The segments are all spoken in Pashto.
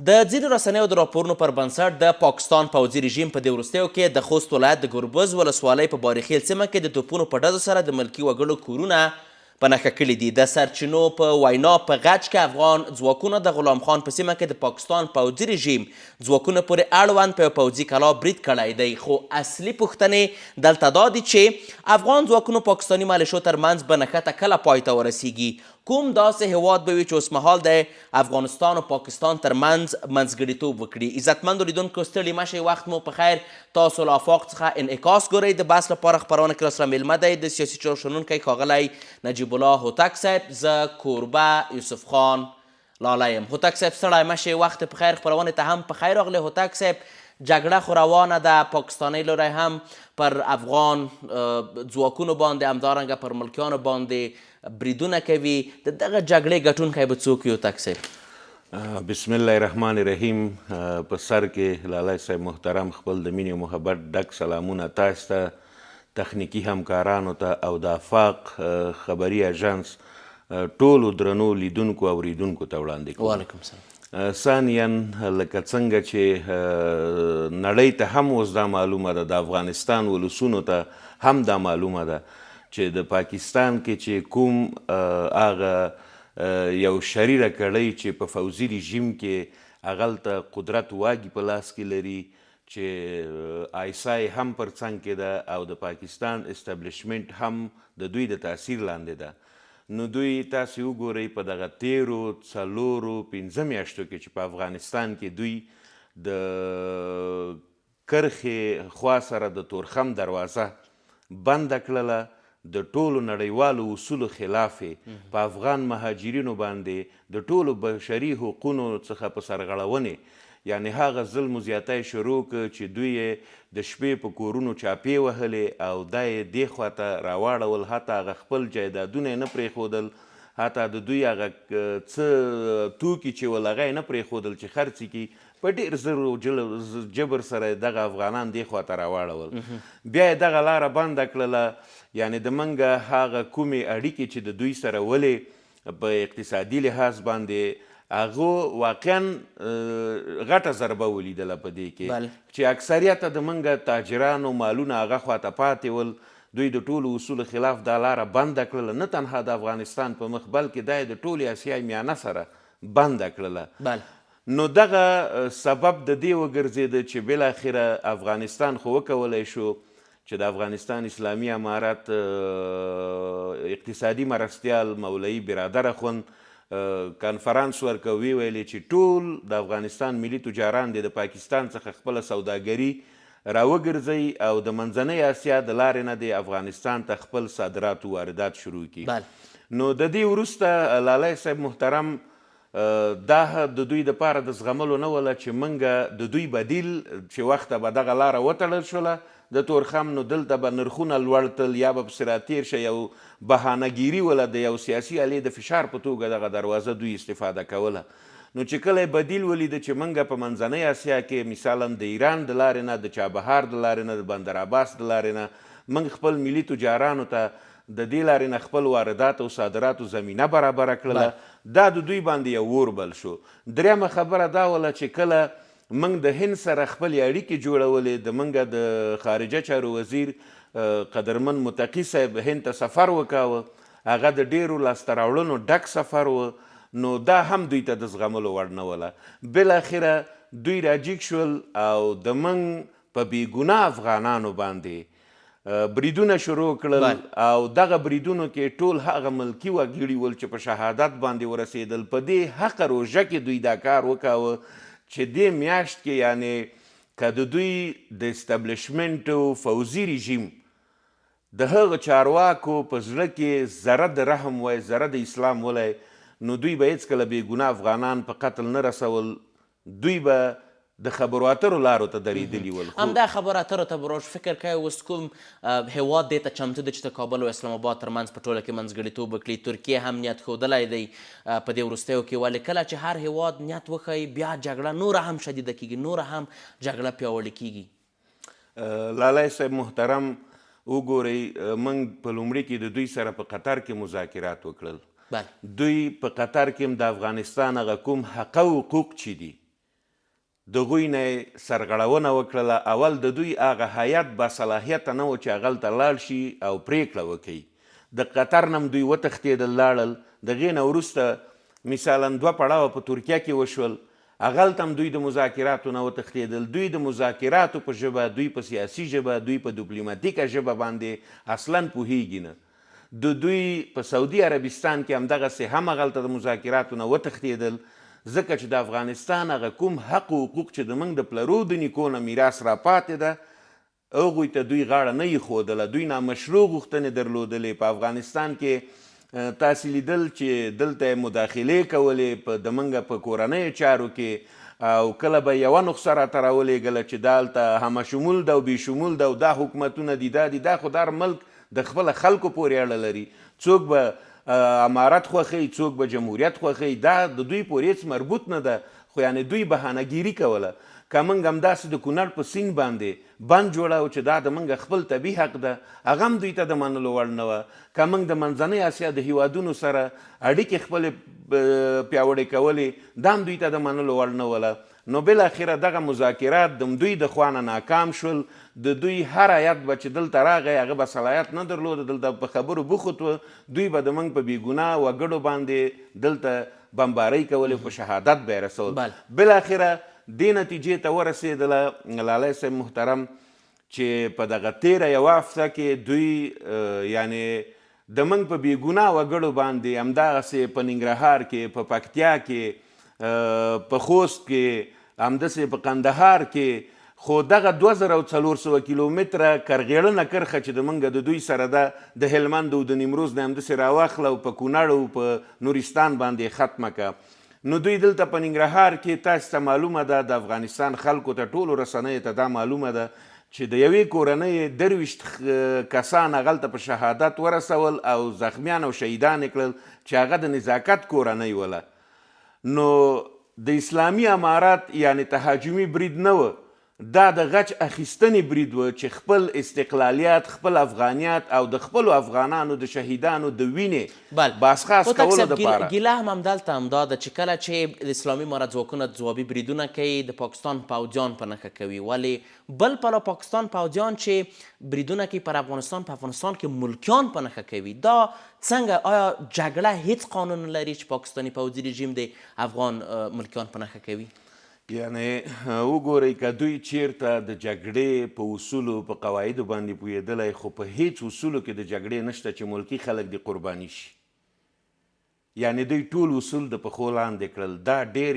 د ځینو رسنیو د راپورونو پر بنسټ د پاکستان پوځي رژیم په دې وروستیو کې د خوست ولایت د ګربز ولسوالۍ په باریخیل سیمه کې د توپونو په ډزو سره د ملکي وګړو کورونه په نښه کړي دي. د سرچینو په وینا په غچ کې افغان ځواکونه د غلام خان په سیمه کې د پاکستان پوځي رژیم ځواکونه پورې اړوند په پوځي کلا برید کړی دی، خو اصلي پوښتنې دلته دا دي چې افغان ځواکونو پاکستاني ملیشو ترمنځ به نښته کله پای ته ورسیږي؟ کوم داسې هیواد به وي چې اوسمهال د افغانستان او پاکستان ترمنځ منځګړیتوب وکړي؟ عزتمندو لیدونکو ستړي مه شئ، وخت مو په خیر. تاسو له افاق څخه انعکاس ګورئ. د بحث لپاره خپرونه کې راسره میلمه دی د سیاسي چارو شنونکی ښاغلی نجیب الله هوتک صاحب، زه کوربه یوسف خان لاله یم. هوتک صاحب ستړی مه شئ، وخت په خیر. خپرونې ته هم په خیر راغلی هوتک صاحب. جګړه خو روانه ده، پاکستاني لوری هم پر افغان ځواکونو باندې همدارنګه پر ملکیانو باندې بریدونه کوي. د دغه جګړې ګټونکی به څوک وي هوتک صاحب؟ بسم الله الرحمن الرحیم. په سر کې لالی صاحب محترم خپل د مینې او محبت ډک سلامونه تاسو ته، تخنیکي همکارانو ته او د افاق خبري اژانس ټولو درنو لیدونکو او اوریدونکو ته وړاندې کوم. وعلیکم السلام. ثانیا لکه څنګه چې نړۍ ته هم اوس دا معلومه ده، د افغانستان ولسونو ته هم دا معلومه ده چې د پاکستان کې چې کوم هغه یو شریره کړۍ چې په فوزي رژیم کې هغلته قدرت واګي په لاس کې لري، چې آیسای هم پر څنګ کې ده او د پاکستان استبلیشمنټ هم د دوی د تاثیر لاندې ده. نو دوی تاسې وګورئ په دغه تیرو 4-5 میاشتو کې چې په افغانستان کې دوی د کرښې خوا سره د تورخم دروازه بنده کړله، د ټولو نړیوالو اصولو خلاف په افغان مهاجرینو باندې د ټولو بشري حقونو څخه په سرغړونې، یعنی هغه ظلم و زیاتی شروع کړ چې دوی د شپې په کورونو چاپې وهلې او دا یې دې خواته راواړول، حتی هغه خپل جایدادونه یې نه پرېښودل، حتی د دوی هغه څه توکي چې ول هغه یې نه پرېښودل چې خرڅ کړي، په ډېر زر او جبر سره دغه افغانان دې خواته راواړول. بیا یې دغه لاره بنده کړله، یعنی د منګه هغه کومې اړیکې چې د دوی سره ولې په اقتصادي لحاظ باندې هغه واقعا غټه ضربه ولیدله په دې کې چې اکثریته د منګه تاجرانو مالونه هغه خواته پاتې ول. دوی د ټولو اصولو خلاف دا لاره بنده کړله، نه تنها د افغانستان په مخ بلکې دا یې د ټولې اسیای میانه سره بنده کړله. نو دغه سبب د دې وګرځېده چې بالاخره افغانستان خو وکولی شو چې د افغانستان اسلامي امارت اقتصادي مرستیال مولوي برادر اخوند کنفرانس ورکړ، ویلې چې ټول د افغانستان ملي تجاران د پاکستان څخه خپله سوداګري راوګرځوي او د منځنۍ اسیا د لارې نه د افغانستان ته خپل صادرات و واردات شروع کړي. نو د دې وروسته لالی صاحب محترم دا د دوی دپاره د زغملو نه وله چې موږ د دوی بدیل چې وخته به دغه لاره وتړل شوله د تورخم، نو دلته به نرخونه لوړ تل یا به پسې راتېر شه، یو بهانهګیري وله د یو سیاسي الې د فشار په توګه دغه دروازه دوی استفاده کوله. نو چې کله یې بدیل ولیده چې موږ په منځنۍ اسیا کې مثالا د ایران د لارې نه، د چابهار د لارې نه، د بندر عباس د لارې نه موږ خپل ملي تجارانو ته د دې لارې نه خپل واردات او صادراتو زمینه برابره کړله، دا د دوی باندې یو اور بل شو. درېیمه خبره دا وله چې کله موږ د هند سره خپلې اړیکې جوړولې، د موږ د خارجه چارو وزیر قدرمن متقي صاحب هند ته سفر وکاوه، هغه د ډېرو لاسته راوړنو ډک سفر و، نو دا هم دوی ته د زغملو وړ نه وله. بالاخره دوی راجیګ شول او د موږ په بېګناه افغانانو باندې بریدونه شروع کړل او دغه بریدونو کې ټول هغه ملکي وګړي ول چې په شهادت باندې ورسېدل. په دې حقه روژه کې دوی دا کار وکاوه چې دې میاشت کې یعنې که د دوی د استبلیشمنټ او فوزي رژیم د هغه چارواکو په زړه کې ذره د رحم وای، ذره د اسلام ولی، نو دوی به هېڅکله بېګناه افغانان په قتل نه رسول، دوی به د خبرو اترو لارو ته درېدلي ول. همدا خبرو اترو ته به راشو. فکر کوئ اوس کوم هیواد دې ته چمتو دی چې د کابل او اسلام آباد ترمنځ په ټوله کې منځګړیتوب وکړي؟ ترکیې هم نیت ښودلی دی په دې وروستیو کې، ولې کله چې هر هیواد نیت وښیي بیا جګړه نوره هم شدیده کیږي، نوره هم جګړه پیاوړې کیږي. لالی صاحب محترم وګورئ، موږ په لومړي کې د دوی سره په قطر کې مذاکرات وکړل. دوی په قطر کې هم د افغانستان هغه کوم حقه حقوق چې دي د هغوی نه یې سرغړونه وکړله. اول د دوی هغه هیات باصلاحیته نه و چې هغلته لاړ شي او پریکړه وکړي. د قطر نه هم دوی وتښتېدل لاړل. د هغې نه وروسته مثالا 2 پړاوه په ترکیه کې وشول، هغلته هم دوی د مذاکراتو نه وتښتېدل. دوی د مذاکراتو په ژبه، دوی په سیاسي ژبه، دوی په ډیپلوماتیکه ژبه باندې اصلا پوهیږي نه. د دوی په سعودي عربستان کې همدغسې هم هغلته د مذاکراتو نه وتښتېدل، ځکه چې د افغانستان هغه کوم حق و حقوق چې د موږ د پلرو د نیکو نه میراث راپاتې ده، هغوی ته دوی غاړه نه ایښودله. دوی نامشروع غوښتنې درلودلې. په افغانستان کې تاسې لیدل چې دلته مداخلې کولې د موږ په کورنیو چارو کې، او کله به یوه نسخه راته راولېږله چې دلته همه شمول ده او بې شمول ده او دا حکومتونه دي، دا خو دا ملک د خپله خلکو پورې اړه لري. څوک به امارت خوښوي، څوک به جمهوریت خوښوي، دا د دوی پورې هېڅ مربوط نه ده. خو یعنې دوی بهانهګیري کوله. که موږ همداسې د کونړ په سیند باندې بند جوړوو چې دا د موږ خپل طبیعي حق ده، هغه هم دوی ته د منلو وړ نه وه. که موږ د منځنۍ اسیا د هیوادونو سره اړیکې خپلې پیاوړې کولې، دا هم دوی ته د منلو وړ نه وله. نو بالاخره دغه مذاکرات د دوی د خوا نه ناکام شول. د دوی هر هیات به چې دلته راغی، هغه به صلاحیت نه درلوده، دلته په خبرو بوخت و. دوی به د موږ په بېګناه وګړو باندې دلته بمبارۍ کولې، په شهادت به یې رسول. بالاخره دې نتیجې ته ورسېدله لالی صاحب محترم چې په دغه تیره یوه هفته کې دوی یعنې د موږ په بېګناه وګړو باندې همدغسې په ننګرهار کې، په پکتیا کې، په خوست کې، همداسې په قندهار کې، خو دغه 2400 کیلومتره کرغېړنه کرښه چې د موږ د دوی سره ده، د هلمند او د نیمروز نه همداسې راواخله او په کونړ او په نورستان باندې ختمه که. نو دوی دلته په ننګرهار کې تاسو ته معلومه ده، د افغانستان خلکو ته، ټولو رسنیو ته دا معلومه ده چې د یوې کورنۍ 23 کسان هغلته په شهادت ورسول او زخمیان او شهیدان یې کړل چې هغه د نزاکت کورنۍ وله. نو د اسلامي امارات یعنی تهاجمي برید نه و، دا د غچ اخیستنې برید و چې خپل استقلالیت، خپل افغانیت او د خپلو افغانانو د شهیدانو د وینې باسخاس کولو دپاره. ګیله هم همدلته همدا ده چې کله چې د اسلامي امارت ځواکونه ځوابي بریدونه کوي، د پاکستان پوځیان په نښه کوي. ولې بل پلو پاکستان پوځیان چې بریدونه کوي پر افغانستان، په افغانستان کې ملکیان په نښه کوي. دا څنګه؟ آیا جګړه هیڅ قانون لري چې پاکستاني پوځي رژیم د افغان ملکیان په نښه کوي؟ یعنې وګورئ، که دوی چیرته د جګړې په اصولو، په قواعدو باندې پوهېدلی، خو په هیڅ اصولو کې د جګړې نشته چې ملکي خلک دې قرباني شي. یعنې دوی ټول اصول د پښو لاندې کړل. دا ډېر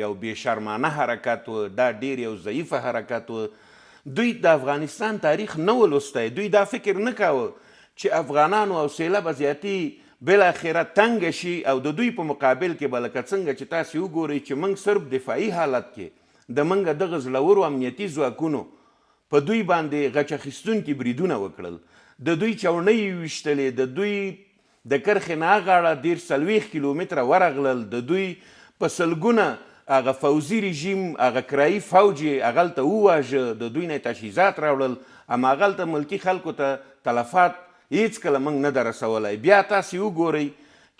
یو بې شرمانه حرکت و، دا ډېر یو ضعیفه حرکت و. دوی د افغانستان تاریخ نه و لوستی. دوی دا فکر نه کاوه چې افغانانو حوصله به زیاتي بالاخره تنګه شي او د دوی په مقابل کې به لکه څنګه چې تاسې وګورئ چې موږ صرف دفاعي حالت کې د موږ دغه زړورو امنیتي ځواکونو په دوی باندې غچ اخیستونکي بریدونه وکړل، د دوی چوڼۍ یې ویشتلې، د دوی د کرښې نه هغاړه 40 کیلومتره ورغلل، د دوی په سلګونه هغه فوزي رژیم، هغه کرایي فوج یې هغلته وواژه، د دوی نه تجهیزات راوړل، هماغلته ملکي خلکو ته تلفات هیڅ کله موږ نه ده رسولی. بیا تاسې وګورئ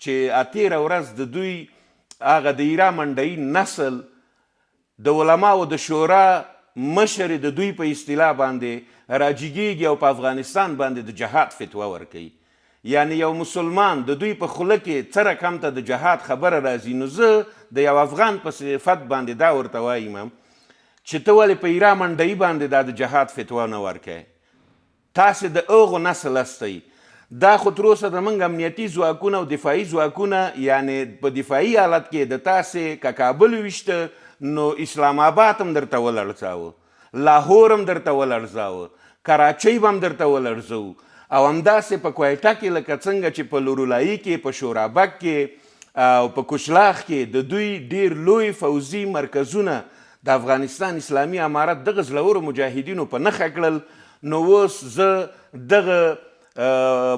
چې تېره ورځ د دوی هغه د ایرا منډیي نسل د علماو د شورا مشر د دوی په اصطلاح باندې راجګیږي او په افغانستان باندې د جهاد فتوا ورکوي. یعنی یو مسلمان د دوی په خوله کې څه رقم ته د جهاد خبره راځي. نو زه د یو افغان په صفت باندې دا ورته وایم چې ته ولې په ایرا منډیي باندې دا د جهاد فتوا نه ورکوې؟ تاسې د هغو نسل هستئ. دا خو تر اوسه د موږ امنیتي ځواکونه او دفاعي ځواکونه، یعنې په دفاعي حالت کې د تاسې که کابل ویشته نو اسلام آباد هم درته ولړزاوه، لاهور هم درته ولړزاوه، کراچۍ به هم درته ولړزوو، او همداسې په کویټه کې لکه څنګه چې په لورولایي کې، په شورابک کې او په کشلاخ کې د دوی ډیر لوی فوزي مرکزونه د افغانستان اسلامي امارت دغه زړورو مجاهدینو په نښه کړل. نو اوس زه دغه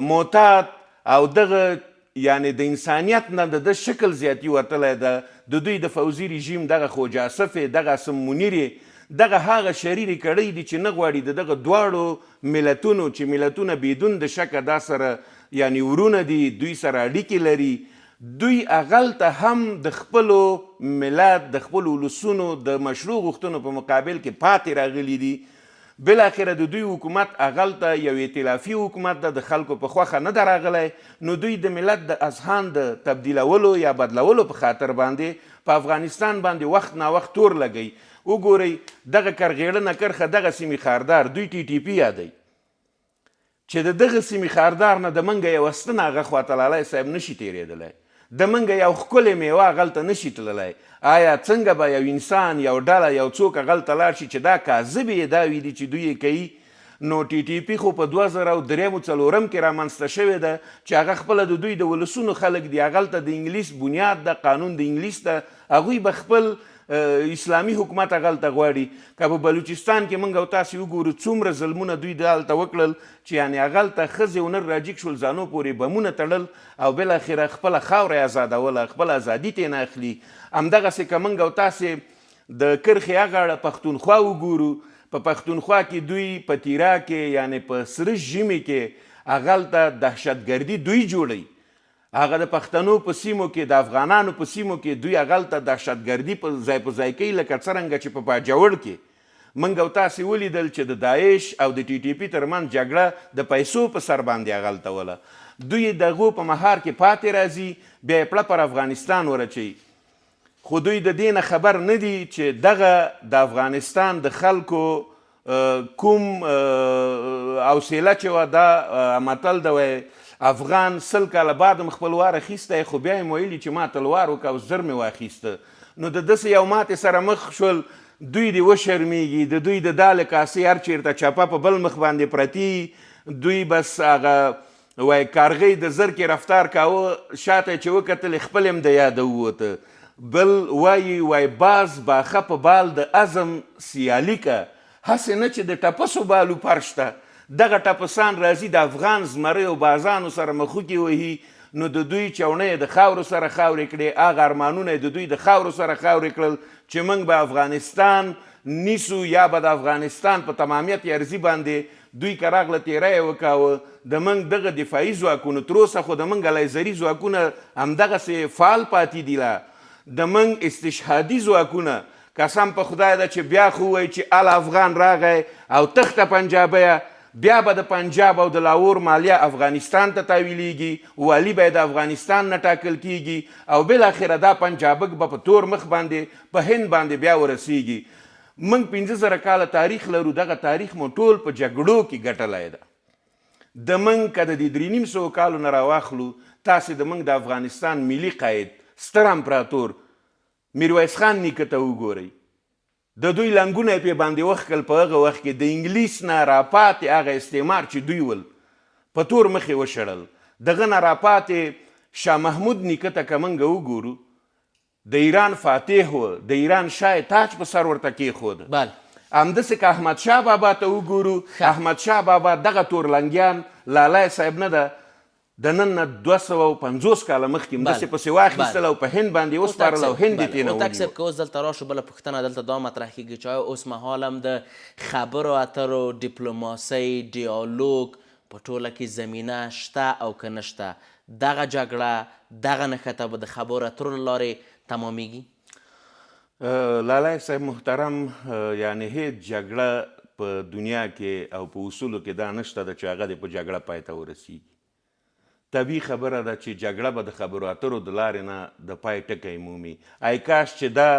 معتاد او دغه یعنې د انسانیت نه د ده شکل زیاتي وتلی ده. د دوی د فوزي رژیم دغه خوجا صفې، دغه اسم منیرې، دغه هغه شریرې کړۍ دي چې نه غواړي د دغه دواړو ملتونو چې ملتونه بدون د شکه دا سره یعنې ورونه دي، دوی سره اړیکې لري، دوی هغلته هم د خپلو ملت د خپلو ولسونو د مشروع غوښتنو په مقابل کې پاتې راغلي دي. بالاخره د دوی حکومت هغلته یو ائتلافي حکومت ده، د خلکو په خوښه نه ده راغلی. نو دوی د ملت د اذهان د تبدیلولو یا بدلولو په خاطر باندې په افغانستان باندې وخت ناوخت تور لګوي. وګورئ دغه کرغېړنه کرښه دغه سیمې خاردار دوی ټي ټي پي یادوي چې د دغه سیمې خاردار نه د منګه یو ستنه هغه خواته لالی صاحب نشي تېرېدلی، د منګه یو ښکلی میوه هغلته نشي تللی. آیا څنګه به یو انسان یو ډله یو څوک هغلته لاړ شي چې دا کاذب یې دا وي دي چې دوی یې کوي؟ نو ټي ټي پي خو په 2003-4 کې رامنځته شوې ده چې هغه خپله د دوی د ولسونو خلک دي، هغلته د انګلیس بنیاد ده، قانون د انګلیس ده، هغوی به خپل اسلامي حکومت هغلته غواړي. که په بلوچستان کې موږ او تاسې وګورو څومره ظلمونه دوی دلته وکړل چې یعنې هغلته ښځې او نر راجیګ شول، ځانو پورې بمونه تړل او بالاخره خپله خاوره یې ازادوله، خپله ازادي ترې نه اخلي. همدغسې که موږ او تاسې د کرښې هغه اړه پښتونخوا وګورو، په پښتونخوا کې دوی په تیرا کې یعنې په سره ژمي کې هغلته دهشتګردي دوی جوړوي. هغه د پښتنو په سیمو کې د افغانانو په سیمو کې دوی هغلته دهشتګردي په ځای کوي، لکه څرنګه چې په باجوړ کې موږ او تاسې ولیدل چې د داعش او د ټي ټي پي ترمنځ جګړه د پیسو په سر باندې هغلته وله. دوی د هغو په مهار کې پاتې راځي، بیا یې پړه پر افغانستان ورچوي. خو دوی د دې نه خبر نه دي چې دغه د افغانستان د خلکو کوم حوصله چې وه دا متل ده وایي افغان 100 کاله بعد م خپل وار اخیستی، خو بیا یې ویلي چې ما تلوار وکړه او زر مې واخیسته. نو د داسې یو ماتې سره مخ شول، دوی دې وشرمیږي، د دوی د دال کاسې هر چېرته چپه په بل مخ باندې پرتي، دوی بس هغه وایي کارغۍ د زر کې رفتار کاوه، شاته چې وکتلې خپل هم د یاده ووته. بل وایي باز باخه په بال د عزم سیالي که، هسې نه چې د ټپسو بالو فرش ته دغه ټپسان راځي د افغان زمري او بازانو سره مخوکې وهي. نو د دوی چونه یې د خاورو سره خاورې کړې، هغه ارمانونه یې د دوی د خاورو سره خاورې کړل چې موږ به افغانستان نیسو یا به د افغانستان په تمامیت یرزي باندې دوی که راغله تیره یې وکاوه. د موږ دغه دفاعي ځواکونو تر اوسه خو د موږ لیزري ځواکونه همدغسې فعال پاتې دي. لا د موږ استشهادي ځواکونه قسم په خدای ده چې بیا خو وایي چې ال افغان راغی او تخته پنجابیه، بیا به د پنجاب او د لاهور مالیه افغانستان ته تاویلیږي، والي به د افغانستان نه ټاکل کیږي او بالاخره دا پنجابک به په تور مخ باندې په هند باندې بیا ورسیږي. موږ 15,000 کاله تاریخ لرو، دغه تاریخ مو ټول په جګړو کې ګټلی ده. د موږ که د 350 کالو نه راواخلو، تاسې د موږ د افغانستان ملي قاید ستر امپراتور میرویس خان نیکه ته وګورئ، د دوی لنګونه یې پې باندې وښکل. په هغه وخت کې د انګلیس نه راپاتې هغه استعمار چې دوی ول په تور مخې وشړل. دغه نه راپاتې شاه محمود نیکه ته که موږ وګورو، د ایران فاتح و، د ایران شاه تاج په سر ورته کېښود. همداسې که احمدشاه بابا ته وګورو، احمدشاه بابا دغه تورلنګیان لالی صاحب نه ده د نن نه 250 کاله مخکې همداسې پسې واخیستل او په هند باندې وسپارل او هند یې ترېنه ونیو. هوتک صاحب که اوس دلته راشو بله پوښتنه دلته دا مطرح کېږي چې آیا اوس مهال هم د خبرو اترو ډیپلوماسۍ ډیالوګ په ټوله کې زمینه شته او که نشته؟ دغه جګړه دغه نښته به د خبرو اترو له لارې تمامیږي؟ لالی صاحب محترم، یعنې هیڅ جګړه په دنیا کې او په اصولو کې دا نشته ده چې هغه دې په جګړه پای ته ورسیږي. طبیعي خبره ده چې جګړه به د خبرو اترو د لارې نه د پای ټکی مومي. ای کاش چې دا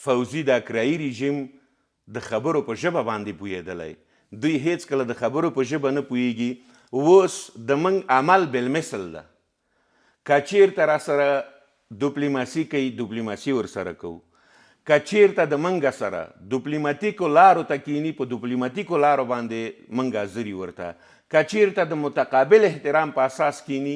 فوزي د اکرایي رژیم د خبرو په ژبه باندې پوهېدلی. دوی هیڅکله د خبرو په ژبه نه پوهېږي. اوس د موږ عمل بالمثل ده. که چېرته راسره ډیپلوماسي کوي، ډیپلوماسي ورسره کوو. که چېرته د موږ سره ډیپلوماتیکو لارو ته کینی، په ډیپلوماتیکو لارو باندې موږ حاضر یو. ورته که چېرته د متقابل احترام په اساس کینی،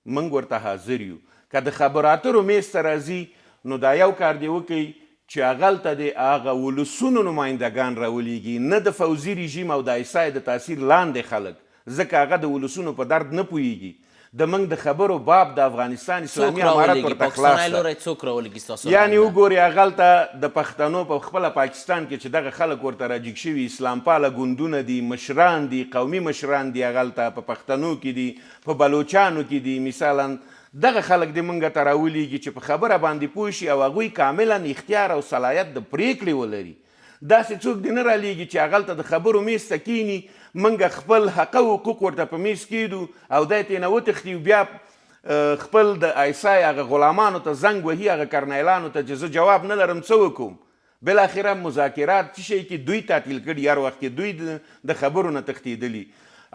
موږ ورته حاضر یو. که د خبرو اترو میز ته راځي، نو دا یو کار دی وکئ چې هغلته د هغه ولسونو نمایندګان راولیږي، نه د فوزي رژیم او د عیسی د تاثیر لاندې خلک، ځکه هغه د ولسونو په درد نه پوهیږي. د موږ د خبرو باب د افغانستان اسلامي امارت ورته خلاص ده. څوک راولږي ستاسو؟ یعنې وګورئ هغلته د پښتنو په خپله پاکستان کې چې دغه خلک ورته راجګ شوي اسلام پاله ګوندونه دي، مشران دي، قومي مشران دي، هغلته په پښتنو کې دي، په بلوچانو کې دي. مثالا دغه خلک دې موږ ته راولیږي چې په خبره باندې پوه شي او هغوی کاملا اختیار او صلاحیت د پریکړې ولري. داسې څوک دې نه رالیږي چې هغلته د خبرو میز ته کیني، موږ خپل حق او حقوق ورته په میز کیدو او دی ترېنه وتښتي، بیا خپل د آیسای هغه غلامانو ته زنګ وهي، هغه کرنیلانو ته چې زه جواب نه لرم څه وکړم. بالاخره مذاکرات څه شی کې دوی تعطیل کړي، هر وخت کې دوی د خبرو نه تښتېدلي.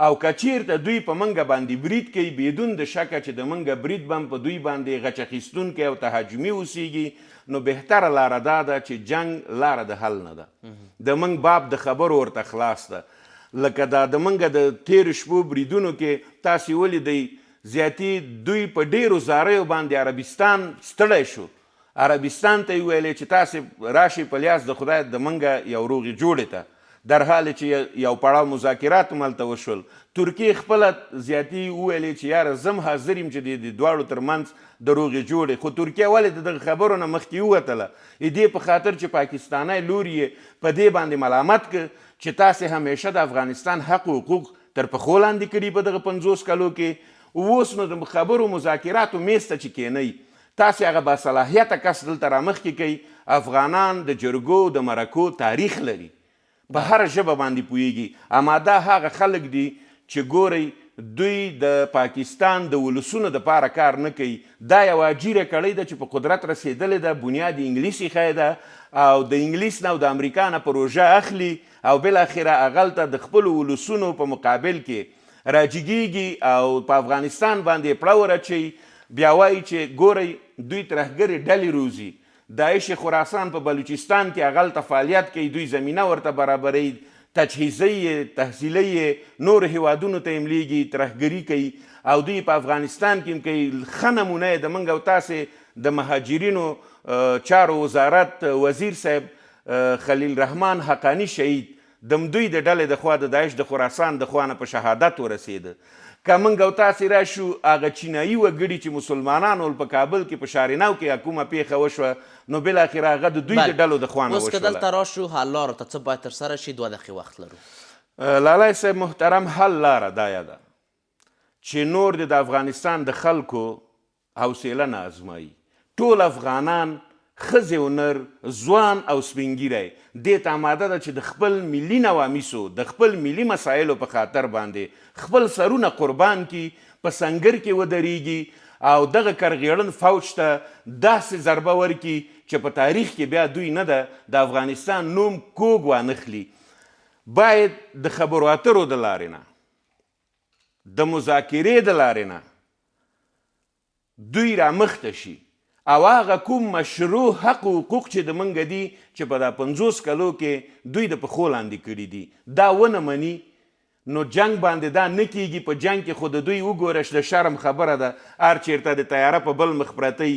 او که چیرته دوی په موږ باندې برید کوي بدون د شکه چې د موږ برید به په دوی باندې غچ اخیستونکی او تهاجمي اوسیږي، نو بهتره لاره دا ده چې جنگ لاره د حل نه ده. د موږ باب د خبرو ورته خلاص ده. لکه دا د موږ د تیرو شپو بریدونو کې تاسې ولیدئ زیاتي دوی په ډیرو زاریو باندې عربستان ستړی شو. عربستان ته یې ویلې چې تاسې راشئ په لیاس د خدای د موږ یو روغې جوړې ته، در حال چې یو پړاو مذاکرات هم هلته وشول. ترکیې خپله زیاتي وویلې چې یاره زه هم حاضر یم چې د دواړو ترمنځ د روغې جوړې، خو ترکیه ولې د دغه خبرو نه مخکې ووتله؟ دې په خاطر چې پاکستانی لور یې په دې باندې ملامت که چې تاسې همیشه د افغانستان حق و حقوق تر پښو لاندې کړي په دغه 50 کلو کې. اوس نو د خبرو مذاکراتو میز ته چې کینئ، تاسې هغه باصلاحیته کس دلته رامخکې کوي. افغانان د جرګو د مرکو تاریخ لري، په هره ژبه باندې پوهیږي. اما دا هغه خلک دي چې ګورئ دوی د پاکستان د ولسونو دپاره کار نه کوي. دا یوه اجیره کړۍ ده چې په قدرت رسېدلې ده، بنیاد انګلیس ایښی ده او د انګلیس نه او د امریکا نه پروژه اخلي او بالاخره هغلته د خپلو ولسونو په مقابل کې راجګیږي او په افغانستان باندې پړه ورچوي. بیا وایي چې ګورئ دوی ترهګرې ډلې روزي، داعش خراسان په بلوچستان کې هغلته فعالیت کوي، دوی زمینه ورته برابروي، تجهیزی یې تحصیلي یې نورو هیوادونو ته یې ملیږي، ترهګري کوي او دوی په افغانستان کې هم کوي. ښه نمونه یې د موږ او تاسې د مهاجرینو چارو وزارت وزیر صاحب خلیل رحمان حقانی شهید د دوی د ډلې د خوا د داعش د خراسان د خوا نه په شهادت ورسېده. که موږ او تاسې راشو هغه چینایي وګړي چې مسلمانانو په کابل کې په شارناو کې کومه پیښه وشوه، نو بالاخره هغه د دوی د ډلو د خوا نه وشوله. اوس که دلته راشو حل لارو ته څه باید ترسره شي؟ 2 دقیقې وخت لرو. لالی صاحب محترم، حل لاره دا ده چې نور د افغانستان د خلکو حوصله نه ازمایي. ټول افغانان ښځې و نر، ځوان او سپینګیری دې ته آماده ده چې د خپل ملي نوامیسو د خپل ملي مسایلو په خاطر باندې خپل سرونه قربان کي، په سنګر کې ودرېږي او دغه کرغیړن فوج ته داسې ضربه ورکي چې په تاریخ کې بیا دوی نه ده د افغانستان نوم کوږ وانخلي. باید د خبرو اترو د لارې نه، د مذاکرې د لارې نه دوی رامخته شي او هغه کوم مشروع حق و حقوق چې د موږ دي چې په دا 50 کلو کې دوی د پښو لاندې کړي دي، دا ونه مني، نو جنگ باندې دا نه کیږي. په جنگ کې خو د دوی وګوره د شرم خبره ده، هر چیرته د طیاره په بل مخ پرتی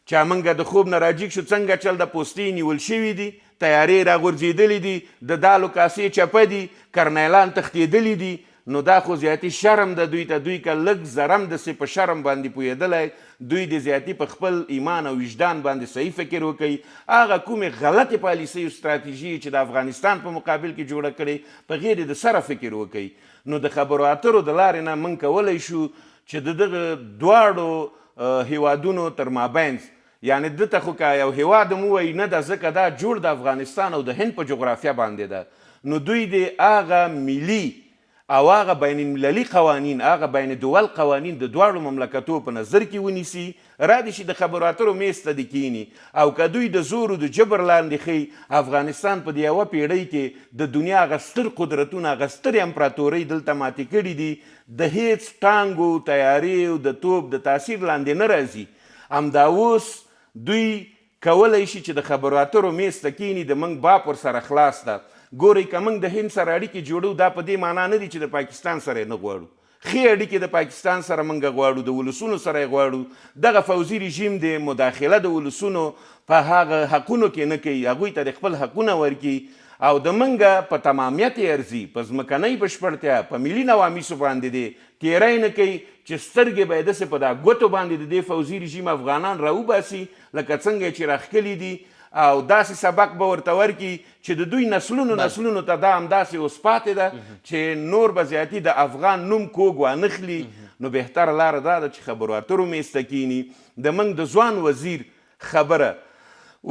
چې موږ د خوب نه راجیګ شو څنګه چل د پوستې نیول شوي دي، طیارې راغورځېدلې دي، د دالو کاسې چپه دي، کرنیلان تښتېدلي دي. نو دا خو زیاتی شرم ده دوی ته. دوی که لږ زرم دسې په شرم باندې پوهېدلی، دوی د زیاتی په خپل ایمان او وجدان باندې صحیح فکر وکوي. هغه کومې غلطې پالیسۍ او ستراتیژي چې د افغانستان په مقابل کې جوړه کړې، په غیر د سره فکر وکوي. نو د خبرو اترو د لارې نه موږ کولی شو چې د دغه دواړو هیوادونو تر مابینځ، یعنې دلته خو که یو هیواد هم ووایي نه ده ځکه دا جوړ د افغانستان او د هند په جغرافیه باندې ده، نو دوی د هغه ملي او هغه بین المللي قوانین، هغه بین دول قوانین د دواړو مملکتو په نظر کې ونیسي، را دي شي د خبرو اترو میز ته دې کیني. او که دوی د زور او د جبر لاندې ښیي افغانستان په دې یوه پیړۍ کې د دنیا هغه ستر قدرتونه، هغه سترې امپراتورۍ دلته ماتې کړي دي، د هیڅ ټانګو، تیارې او د توپ د تاثیر لاندې نه راځي. همدا اوس دوی کولی شي چې د خبرو اترو میز ته کیني، د موږ باپ ورسره خلاص ده. ګورئ که موږ د هند سره اړیکې جوړو، دا په دې معنا نه دي چې د پاکستان سره یې نه غواړو. ښې اړیکې د پاکستان سره موږ غواړو، د ولسونو سره یې غواړو. دغه فوزي رژیم د مداخله د ولسونو په هغه حقونو کې نه کوي، هغوی ته د خپل حقونه ورکي او د موږ په تمامیت یې ارزي، په ځمکنۍ بشپړتیا، په ملي نوامیسو باندې دی تیری نه کوي چې سترګې به یې داسې په دا ګوتو باندې د دې فوزي رژیم افغانان راوباسي لکه څنګه چې راښکلي دي، او داسې سبق به ورته ورکي چې د دوی نسلونو ته دا همداسې اوس پاتې ده چې نور به زیاتي د افغان نوم کوږ وانخلي. نو بهتره لاره دا ده چې خبرو اترو میسته کینی د موږ د ځوان وزیر خبره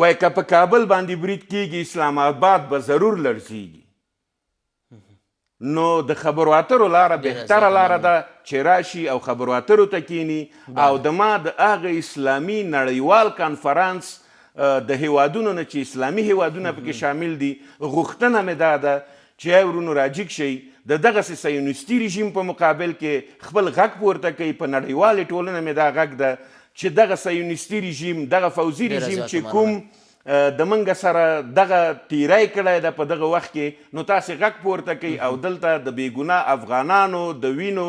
وای که په کابل باندې برید کیږي اسلام آباد به ضرور لړزیږي نو د خبرو اترو لاره بهتره لاره ده چې راشي او خبرو اترو ته کینی او د ما د هغه اسلامي نړیوال کانفرانس د هیوادونو نه چې اسلامي هیوادونه پکې شامل دي غوښتنه مې دا ده چې ورونو راجګ شي د دغسې صهیونیستي رژیم په مقابل کې خپل غږ پورته کوي په نړیوالې ټولنه مې دا غږ ده چې دغه صهیونیستي رژیم دغه فوزي رژیم چې کوم د منګه سره دغه تیری کړی ده په دغه وخت کې نو تاسې غږ پورته کوي او دلته د بېګناه افغانانو د وینو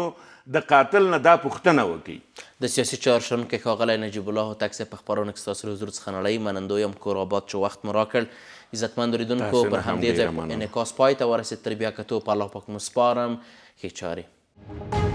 د قاتل نه دا پوښتنه وکړي د سیاسي چهارشنبې ښاغلی نجیب الله هوتک صاحب په خپرونه کې ستاسو له حضور څخه نړۍ منندوی یم کور آباد چې وخت مو راکړ عزتمند اورېدونکو پر همدې ځای انعکاس پای ته ورسېد تر بیا کتو په الله پاک مو سپارم ښې چارې